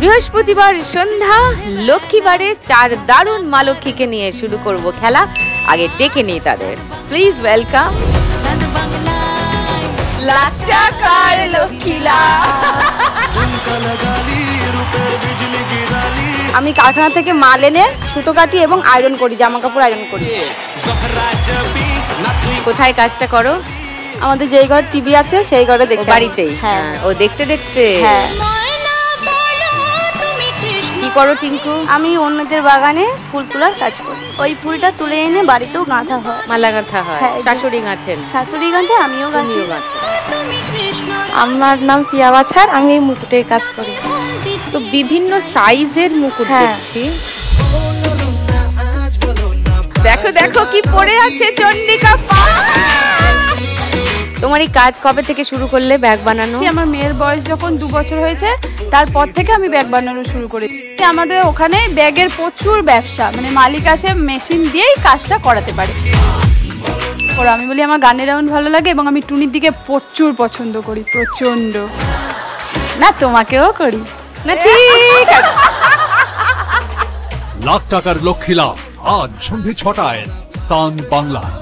বৃহস্পতিবার সন্ধ্যা, লক্ষ্মীবারে 4 দারুণ মা লক্ষ্মীকে নিয়ে শুরু করব খেলা। আগে ডেকে নিই তাদের। প্লিজ ওয়েলকাম লাখ টাকার লক্ষ্মীলা। আমি কারখানা থেকে মাল এনে সুতো কাটি এবং আয়রন করি, জামা কাপড় আয়রন করি। কোথায় কাজটা করো? আমাদের যেই ঘর টিভি আছে সেই ঘরে দেখি। বাড়িতেই? হ্যাঁ। ও দেখতে দেখতে? হ্যাঁ। কি করো টিঙ্কু? আমি অন্যদের বাগানে ফুল তোলার কাজ করি। ওই ফুলটা তুলে এনে বাড়িতেও গাঁথা হয়, মালা গাঁথা হয়। হ্যাঁ, শাশুড়ি গাঁথেন? শাশুড়ি গাঁথে, আমিও গাঁথি। আমার নাম পিয়া বাছার, আমি মুকুটের কাজ করি। তো বিভিন্ন সাইজের মুকুট দেখছি। দেখো দেখো কি পড়ে আছে চন্ডিকা পা। তোমার এই কাজ কবে থেকে শুরু করলে ব্যাগ বানানো? আমার মেয়ের বয়স যখন 2 বছর হয়েছে তারপর থেকে আমি ব্যাগ বানানো শুরু করি। আমাদের ওখানে ব্যাগের প্রচুর ব্যবসা, মানে মালিক আছে, মেশিন দিয়েই কাজটা করাতে পারে। আমি বলি আমার গানের রাউন্ড ভালো লাগে এবং আমি টুনির দিকে প্রচুর পছন্দ করি, প্রচন্ড। না তোমাকেও করি না? ঠিক আছে। লাখ টাকার লক্ষ্মীলা আজ সন্ধ্যে 6টায় সান বাংলায়।